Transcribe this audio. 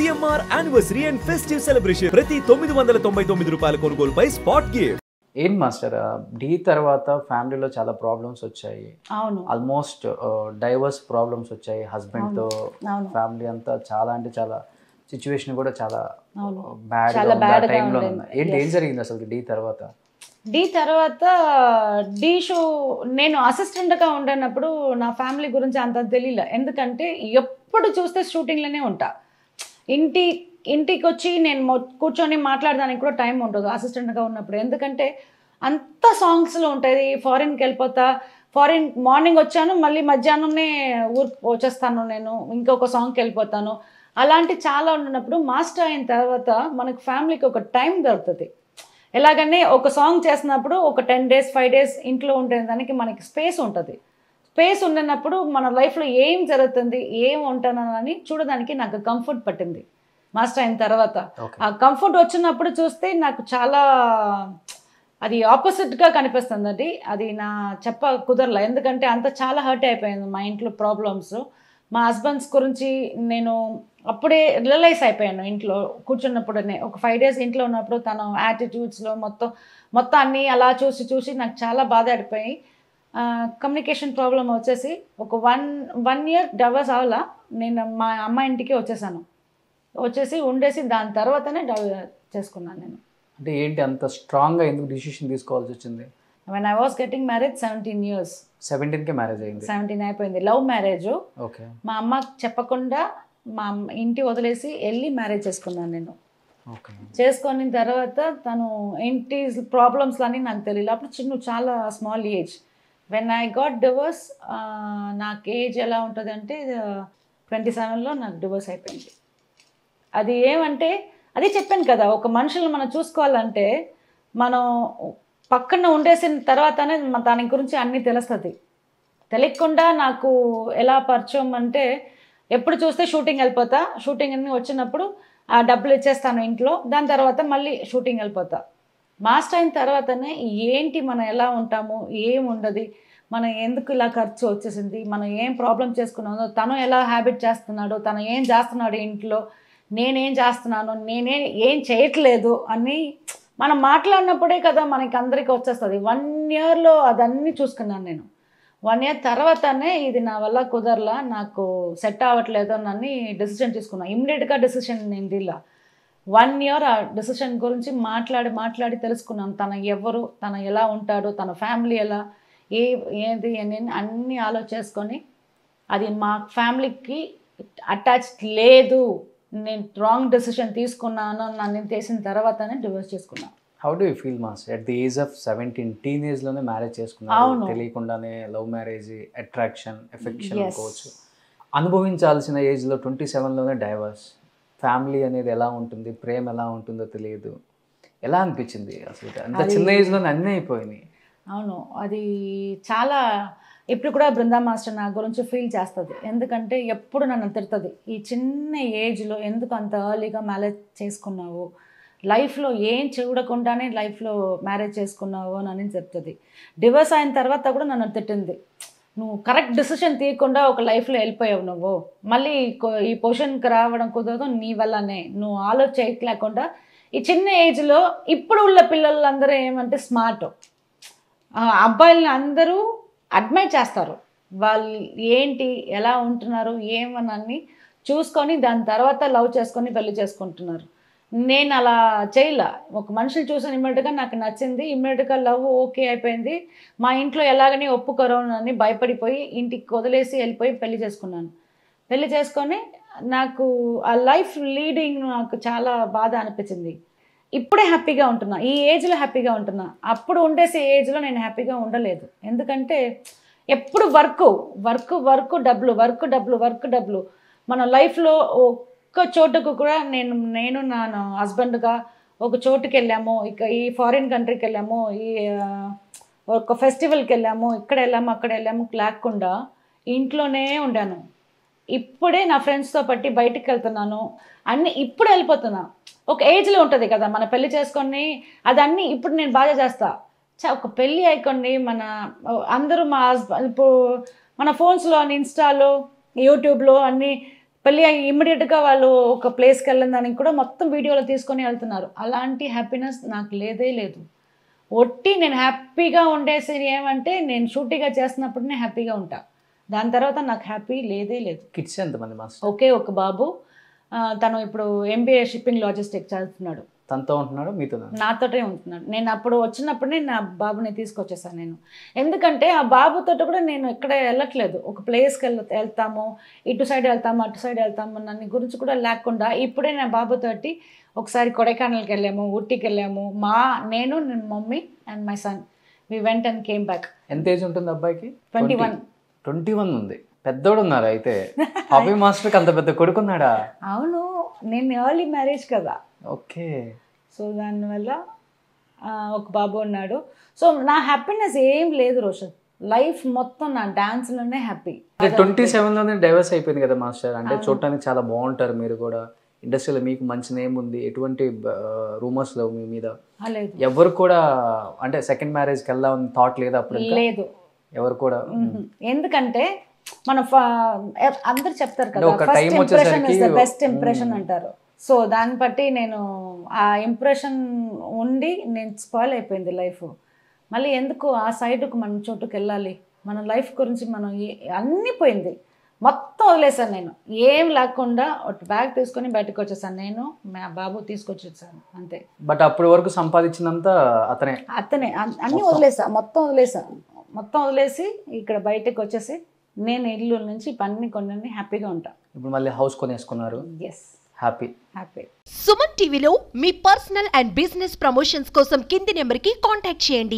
CMR anniversary and festive celebration ప్రతి 999 రూపాయల కొనుగోలుపై స్పాట్ గిఫ్ట్. ఏం మాస్టర్ డీ తర్వాత ఫ్యామిలీలో చాలా ప్రాబ్లమ్స్ వచ్చాయి. అవును, ఆల్మోస్ట్ డైవర్స్ ప్రాబ్లమ్స్ వచ్చాయి. హస్బెండ్తో ఫ్యామిలీ అంతా చాలా అంటే చాలా సిచ్యువేషన్ కూడా చాలా బ్యాడ్ టైంలో ఉంది. ఏంటి ఏం జరిగింది అసలు డీ తర్వాత? డీ తర్వాత డీ షో నేను అసిస్టెంట్గా ఉండనప్పుడు నా ఫ్యామిలీ గురించి అంత తెలియలే. ఎందుకంటే ఎప్పుడు చూస్తే షూటింగ్లోనే ఉంటా. ఇంటికి వచ్చి నేను కూర్చొని మాట్లాడడానికి కూడా టైం ఉండదు అసిస్టెంట్గా ఉన్నప్పుడు. ఎందుకంటే అంత సాంగ్స్లో ఉంటుంది. ఫారిన్కి వెళ్ళిపోతా, ఫారిన్ మార్నింగ్ వచ్చాను, మళ్ళీ మధ్యాహ్నమే ఊరికి వచ్చేస్తాను, నేను ఇంకొక సాంగ్కి వెళ్ళిపోతాను. అలాంటి చాలా ఉన్నప్పుడు మాస్టర్ అయిన తర్వాత మనకు ఫ్యామిలీకి ఒక టైం దొరుకుతుంది. ఎలాగనే ఒక సాంగ్ చేసినప్పుడు ఒక 10 days 5 days ఇంట్లో ఉండేదానికి మనకి స్పేస్ ఉంటుంది. స్పేస్ ఉన్నప్పుడు మన లైఫ్లో ఏం జరుగుతుంది, ఏం ఉంటానని చూడడానికి నాకు కంఫర్ట్ పట్టింది మాస్టర్ అయిన తర్వాత. ఆ కంఫర్ట్ వచ్చినప్పుడు చూస్తే నాకు చాలా అది ఆపోజిట్గా కనిపిస్తుంది. అది నా కుదరలే. ఎందుకంటే అంత చాలా హర్ట్ అయిపోయింది మా ఇంట్లో ప్రాబ్లమ్స్. మా హస్బెండ్స్ గురించి నేను అప్పుడే రియలైజ్ అయిపోయాను. ఇంట్లో కూర్చున్నప్పుడనే ఒక 5 days ఇంట్లో ఉన్నప్పుడు తన యాటిట్యూడ్స్లో మొత్తం అన్నీ అలా చూసి నాకు చాలా బాధ పడిపోయి కమ్యూనికేషన్ ప్రాబ్లం వచ్చేసి ఒక 1 year డైవర్స్ అవ్వాలా. నేను మా అమ్మ ఇంటికి వచ్చేసి ఉండేసి దాని తర్వాతనే చేసుకున్నాను నేను. అంటే ఏంటి అంత స్ట్రాంగ్గా ఎందుకు డిసిషన్ తీసుకోవాల్సి వచ్చింది? when I was getting married 17 years. 17కే marriage అయింది? 17 అయిపోయింది. Love marriage. ఓకే. మా అమ్మకి చెప్పకుండా మా ఇంటి వదిలేసి వెళ్ళి మ్యారేజ్ చేసుకున్నాను నేను. ఓకే. చేసుకున్న తర్వాత తను ఇంటి ప్రాబ్లమ్స్ అని నాకు తెలియదు. అప్పుడు చాలా small age. When I got divorce నాకు ఏజ్ ఎలా ఉంటుంది అంటే 27లో నాకు డివోర్స్ అయిపోయింది. అది ఏమంటే అది చెప్పాను కదా, ఒక మనుషులు మనం చూసుకోవాలంటే మనం పక్కన ఉండేసిన తర్వాతనే దాని గురించి అన్నీ తెలుస్తుంది. తెలియకుండా నాకు ఎలా పరిచయం అంటే ఎప్పుడు చూస్తే షూటింగ్ వెళ్ళిపోతా. షూటింగ్ అన్నీ వచ్చినప్పుడు ఆ డబ్బులు ఇచ్చేస్తాను ఇంట్లో, దాని తర్వాత మళ్ళీ షూటింగ్ వెళ్ళిపోతా. మాస్టర్ అయిన తర్వాతనే ఏంటి మనం ఎలా ఉంటాము, ఏం ఉండదు, మనం ఎందుకు ఇలా ఖర్చు వచ్చేసింది, మనం ఏం ప్రాబ్లం చేసుకున్నామో, తను ఎలా హ్యాబిట్ చేస్తున్నాడు, తను ఏం చేస్తున్నాడు ఇంట్లో, నేనేం చేస్తున్నాను, ఏం చేయట్లేదు అని మనం మాట్లాడినప్పుడే కదా మనకి అందరికీ వచ్చేస్తుంది. 1 yearలో అదన్నీ చూసుకున్నాను నేను. 1 year తర్వాతనే ఇది నా వల్ల కుదరలా, నాకు సెట్ అవ్వట్లేదు అని డెసిషన్ తీసుకున్నాను. ఇమ్మీడియట్గా డెసిషన్ నేను ఇలా 1 year ఆ డెసిషన్ గురించి మాట్లాడి తెలుసుకున్నాను. తన ఎవరు, తను ఎలా ఉంటాడు, తన ఫ్యామిలీ ఎలా, ఏది అని అన్నీ ఆలోచించుకొని అది మా ఫ్యామిలీకి అటాచ్డ్ లేదు, నేను రాంగ్ డెసిషన్ తీసుకున్నాను నన్ను చేసిన తర్వాతనే డివోర్స్ చేసుకున్నాను. How do you feel master at the age of 17 టీనేజ్లోనే మ్యారేజ్ చేసుకున్నాను, తెలియకుండానే లవ్ మ్యారేజ్, అట్రాక్షన్, ఎఫెక్షన్ అనుకోవచ్చు. అనుభవించాల్సిన ఏజ్లో 27లోనే డైవర్స్. ఫ్యామిలీ అనేది ఎలా ఉంటుంది, ప్రేమ ఎలా ఉంటుందో తెలియదు. ఎలా అనిపించింది అసలు? అంత చిన్న ఏజ్లోనే అన్నీ అయిపోయినాయి. అవును, అది చాలా. ఇప్పుడు కూడా బృందా మాస్టర్ నా గురించి ఫీల్ చేస్తుంది. ఎందుకంటే ఎప్పుడు నన్ను తిడుతుంది, ఈ చిన్న ఏజ్లో ఎందుకు అంత ఎర్లీగా మ్యారేజ్ చేసుకున్నావు, లైఫ్లో ఏం చూడకుండానే లైఫ్లో మ్యారేజ్ చేసుకున్నావు అని చెప్తుంది. డివోర్స్ అయిన తర్వాత కూడా నన్ను తిట్టింది, నువ్వు కరెక్ట్ డెసిషన్ తీయకుండా ఒక లైఫ్లో వెళ్ళిపోయావు, నువ్వు మళ్ళీ ఈ పొజిషన్కి రావడం కుదరదు నీ వల్లనే, నువ్వు చేయలేకుండా ఈ చిన్న ఏజ్లో. ఇప్పుడు ఉన్న పిల్లలందరూ ఏమంటే స్మార్ట్, అబ్బాయిలని అందరూ అడ్మైర్ చేస్తారు, వాళ్ళు ఏంటి ఎలా ఉంటున్నారు ఏమని చూసుకొని దాని తర్వాత లవ్ చేసుకొని పెళ్లి చేసుకుంటున్నారు. నేను అలా చేయలే. ఒక మనిషిని చూసిన ఇమ్మీడియట్గా నాకు నచ్చింది, ఇమ్మీడియట్గా లవ్ ఓకే అయిపోయింది. మా ఇంట్లో ఎలాగని ఒప్పుకోరు అని భయపడిపోయి ఇంటికి వదిలేసి వెళ్ళిపోయి పెళ్లి చేసుకున్నాను. పెళ్లి చేసుకొని నాకు ఆ లైఫ్ లీడింగ్ నాకు చాలా బాధ అనిపించింది. ఇప్పుడే హ్యాపీగా ఉంటున్నా, ఈ ఏజ్లో హ్యాపీగా ఉంటున్నా. అప్పుడు ఉండేసే ఏజ్లో నేను హ్యాపీగా ఉండలేదు. ఎందుకంటే ఎప్పుడు వర్క్ డబ్బులు. మన లైఫ్లో ఒక్క చోటుకు కూడా నేను నా హస్బెండ్గా ఒక చోటుకి వెళ్ళాము, ఇక ఈ ఫారిన్ కంట్రీకి వెళ్ళాము, ఈ ఒక ఫెస్టివల్కి వెళ్ళాము, ఇక్కడ వెళ్ళాము అక్కడ వెళ్ళాము లేకుండా ఇంట్లోనే ఉండాను. ఇప్పుడే నా ఫ్రెండ్స్తో పట్టి బయటికి వెళ్తున్నాను, అన్నీ ఇప్పుడు వెళ్ళిపోతున్నా. ఒక ఏజ్లో ఉంటుంది కదా మన పెళ్లి చేసుకొని అదన్నీ ఇప్పుడు నేను బాగా చేస్తా. ఒక పెళ్ళి అయిపోయింది, మన అందరూ మా హస్బెండ్ ఇప్పుడు మన ఫోన్స్లో ఇన్స్టాలో యూట్యూబ్లో అన్నీ పెళ్ళి ఇమ్మీడియట్గా వాళ్ళు ఒక ప్లేస్కి వెళ్ళిన దానికి కూడా మొత్తం వీడియోలో తీసుకొని వెళ్తున్నారు. అలాంటి హ్యాపీనెస్ నాకు లేదే లేదు. ఒట్టి నేను హ్యాపీగా ఉండేసి ఏమంటే నేను షూటింగ్గా చేస్తున్నప్పుడు నేను హ్యాపీగా ఉంటా. దాని తర్వాత నాకు హ్యాపీ లేదే లేదు. కిడ్స్ ఎంతమంది మాస్టర్? ఒకే ఒక బాబు. తను ఇప్పుడు MBA షిప్పింగ్ లాజిస్టిక్ చదువుతున్నాడు. తనతో ఉంటున్నాడు, మీతో? నాతోటే ఉంటున్నాడు. నేను అప్పుడు వచ్చినప్పుడే నా బాబుని తీసుకొచ్చేసాను నేను. ఎందుకంటే ఆ బాబుతో కూడా నేను ఎక్కడ వెళ్ళట్లేదు. ఒక ప్లేస్కి వెళ్తాము, ఇటు సైడ్ వెళ్తాము, అటు సైడ్ వెళ్తాము, నన్ను గురించి కూడా లేకుండా ఇప్పుడే నా బాబుతోటి ఒకసారి కొడైకెనాల్కి వెళ్ళాము, ఊటీకి వెళ్ళాము. నేను mummy and my son we went and came back. ఎంత ఏజ్ ఉంటుంది అబ్బాయికి? 21 ఉంది. పెద్దోడు ఉన్నారు అయితే. హాబీ మాస్టర్కి అంత పెద్ద కొడుకున్నాడా? అవును, నేను ఎర్లీ మ్యారేజ్ కదా. ఓకే. సో దానివల్ల ఒక బాబు ఉన్నాడు. సో నా హ్యాపీనెస్ ఏం లేదు రోషన్. లైఫ్ మొత్తం నా డాన్స్లోనే హ్యాపీ. 27లోనే డైవర్స్ అయిపోయింది కదా మాస్టర్. అంటే చూడటానికి చాలా బాగుంటారు మీరు కూడా. ఇండస్ట్రీలో మీకు మంచి నేమ్ ఉంది. ఎటువంటి రూమర్స్ లేవు మీ మీద? లేదు. ఎవరు కూడా అంటే సెకండ్ మ్యారేజ్కి వెళ్దాం థాట్ లేదా అప్పుడు? లేదు, ఎవరు కూడా. ఎందుకంటే మనం అందరు చెప్తారు కదా, ఒక ఫస్ట్ టైం ఇంప్రెషన్ వచ్చేసరికి ఇస్ ద బెస్ట్ ఇంప్రెషన్ అంటారు. సో దాన్ని బట్టి నేను ఆ ఇంప్రెషన్ ఉండి నేను స్పాయిల్ అయిపోయింది లైఫ్. మళ్ళీ ఎందుకు ఆ సైడ్కు మన చోటుకు వెళ్ళాలి? మన లైఫ్ గురించి మనం అన్నీ పోయింది, మొత్తం వదిలేసాను నేను. ఏం లేకుండా ఒక బ్యాగ్ తీసుకొని బయటకు వచ్చేసాను. నేను మా బాబు తీసుకొచ్చేసాను అంతే. బట్ అప్పటి వరకు సంపాదించినంత అతనే అన్నీ మొత్తం వదిలేసి ఇక్కడ బయటకు వచ్చేసి నేను ఇల్లు నుంచి పని కొన్ని హ్యాపీగా ఉంటా. ఇప్పుడు మళ్ళీ హౌస్ కొనేసుకున్నారు. Yes, happy. సుమన్ టీవీలో మీ పర్సనల్ అండ్ బిజినెస్ ప్రమోషన్స్ కోసం కింది నెంబర్కి కాంటాక్ట్ చేయండి.